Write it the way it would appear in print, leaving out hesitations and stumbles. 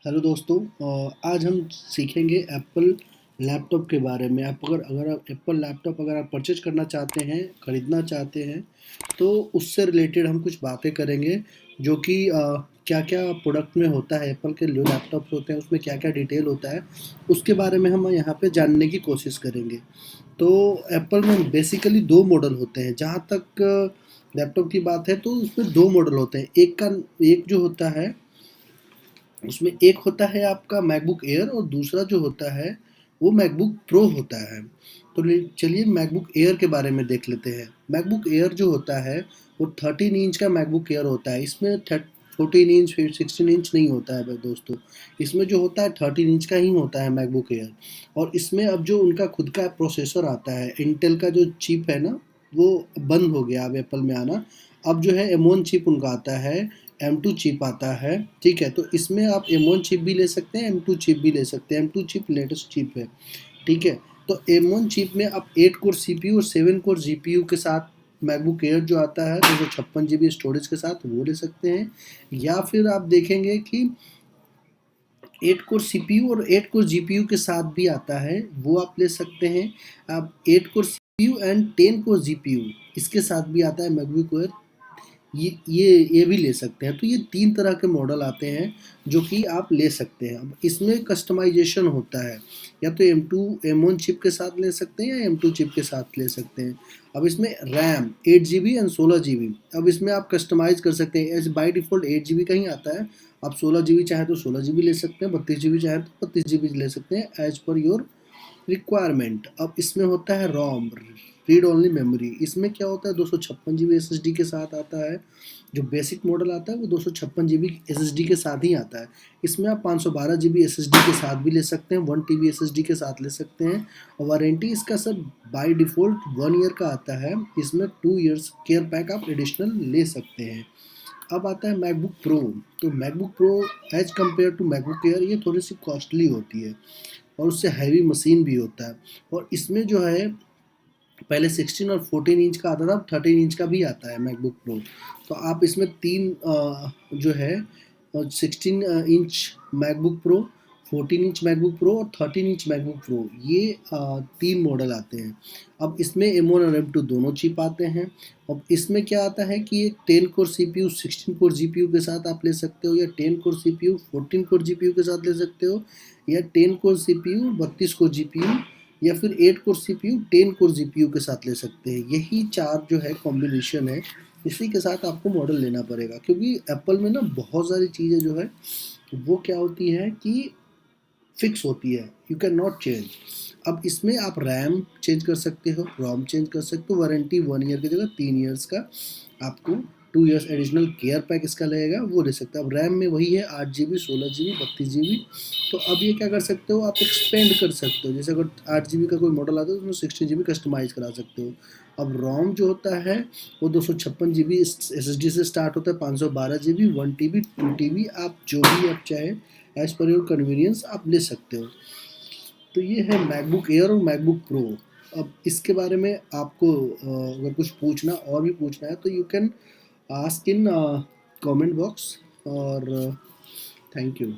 Hello दोस्तों। आज हम सीखेंगे एप्पल लैपटॉप के बारे में। अगर आप एप्पल लैपटॉप अगर आप परचेज करना चाहते हैं, ख़रीदना चाहते हैं, तो उससे रिलेटेड हम कुछ बातें करेंगे जो कि क्या क्या प्रोडक्ट में होता है। एप्पल के जो लैपटॉप्स होते हैं उसमें क्या क्या डिटेल होता है, उसके बारे में हम यहाँ पे जानने की कोशिश करेंगे। तो एप्पल में बेसिकली दो मॉडल होते हैं। जहाँ तक लैपटॉप की बात है तो उसमें दो मॉडल होते हैं। एक जो होता है उसमें एक होता है आपका मैकबुक एयर, और दूसरा जो होता है वो मैकबुक प्रो होता है। तो चलिए मैकबुक एयर के बारे में देख लेते हैं। मैकबुक एयर जो होता है वो 13 इंच का मैकबुक एयर होता है। इसमें 14 इंच फिर 16 इंच नहीं होता है भाई दोस्तों। इसमें जो होता है 13 इंच का ही होता है मैकबुक एयर। और इसमें अब जो उनका खुद का प्रोसेसर आता है, इंटेल का जो चिप है ना, वो बंद हो गया अब एप्पल में आना। अब जो है M1 चिप उनका आता है, M2 चिप आता है। ठीक है, तो इसमें आप M1 चिप भी ले सकते हैं, M2 चिप भी ले सकते हैं। M2 चिप लेटेस्ट चिप है। ठीक है, तो M1 चिप में आप 8 कोर CPU और 7 कोर GPU के साथ मैकबुक एयर जो आता है 256 GB स्टोरेज के साथ वो ले सकते हैं। या फिर आप देखेंगे कि 8 कोर CPU और 8 कोर GPU के साथ भी आता है, वो आप ले सकते हैं। आप 8 core CPU and 10 core GPU इसके साथ भी आता है मैकबुक एयर, ये भी ले सकते हैं। तो ये तीन तरह के मॉडल आते हैं जो कि आप ले सकते हैं। अब इसमें कस्टमाइजेशन होता है, या तो M1 चिप के साथ ले सकते हैं या M2 चिप के साथ ले सकते हैं। अब इसमें रैम 8 GB एंड 16 GB। अब इसमें आप कस्टमाइज़ कर सकते हैं। एज बाई डिफ़ॉल्ट 8 GB का ही आता है। आप 16 GB चाहे तो 16 GB ले सकते हैं, 32 GB चाहे तो 32 GB ले सकते हैं, एज पर योर रिक्वायरमेंट। अब इसमें होता है रोम, रीड ओनली मेमोरी। इसमें क्या होता है 256 GB SSD के साथ आता है। जो बेसिक मॉडल आता है वो 256 GB SSD के साथ ही आता है। इसमें आप 512 GB SSD के साथ भी ले सकते हैं, 1 TB SSD के साथ ले सकते हैं। और वारंटी इसका सर बाय डिफ़ॉल्ट 1 ईयर का आता है। इसमें 2 इयर्स केयर पैक आप एडिशनल ले सकते हैं। अब आता है मैकबुक प्रो। तो MacBook Pro as compare to MacBook Air ये थोड़ी सी कॉस्टली होती है, और उससे हैवी मशीन भी होता है। और इसमें जो है पहले 16 और 14 इंच का आता था, अब 13 इंच का भी आता है मैकबुक प्रो। तो आप इसमें तीन जो है 16 inch MacBook pro, 14 inch MacBook pro और 13 इंच मैकबुक प्रो, ये तीन मॉडल आते हैं। अब इसमें M1 और M2 दोनों चिप आते हैं। अब इसमें क्या आता है कि एक 10 कोर CPU 16 कोर GPU के साथ आप ले सकते हो, या 10 कोर CPU 14 कोर GPU के साथ ले सकते हो, या 10 कोर CPU 32 कोर GPU, या फिर 8 कोर CPU 10 कोर GPU के साथ ले सकते हैं। यही चार जो है कॉम्बिनेशन है। इसी के साथ आपको मॉडल लेना पड़ेगा, क्योंकि एप्पल में ना बहुत सारी चीज़ें जो है वो क्या होती है कि फिक्स होती है, यू कैन नॉट चेंज। अब इसमें आप रैम चेंज कर सकते हो, रोम चेंज कर सकते हो। वारंटी 1 ईयर की जगह 3 इयर्स का आपको 2 इयर्स एडिशनल केयर पैक इसका लगेगा, वो ले सकते हो। अब रैम में वही है 8 GB 16 GB 32 GB। तो अब ये क्या कर सकते हो, आप एक्सपेंड कर सकते हो। जैसे अगर 8 GB का कोई मॉडल आता है तो उसमें 16 GB कस्टमाइज करा सकते हो। अब रोम जो होता है वो 256 GB SSD से स्टार्ट होता है, 512 GB 1 TB 2 TB, आप जो भी आप चाहे एज पर योर कन्वीनियंस आप ले सकते हो। तो ये है मैकबुक एयर और मैकबुक प्रो। अब इसके बारे में आपको अगर कुछ पूछना और भी पूछना है तो you can ask in comment box. और थैंक यू।